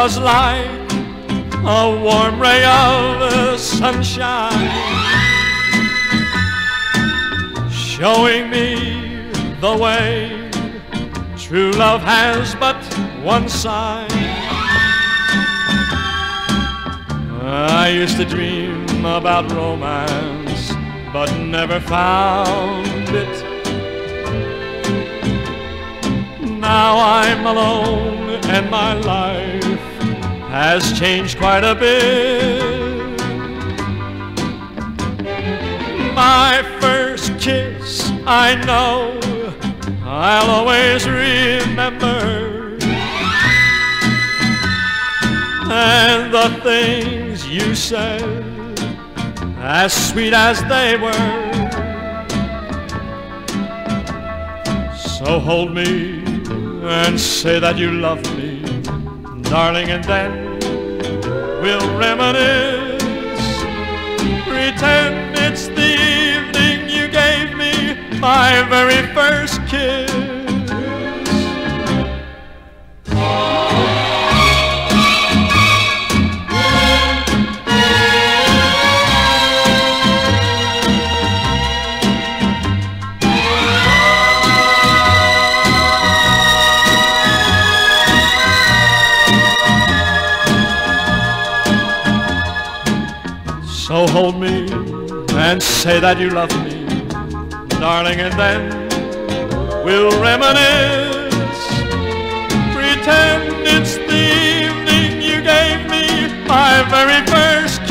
was like a warm ray of sunshine, showing me the way true love has but one side. I used to dream about romance, but never found it. Now I'm alone and my life has changed quite a bit. My first kiss, I know I'll always remember, and the things you said, as sweet as they were. So hold me and say that you love me, darling, and then we'll reminisce. Pretend it's the evening you gave me my very first kiss. So hold me and say that you love me, darling, and then we'll reminisce. Pretend it's the evening you gave me my very first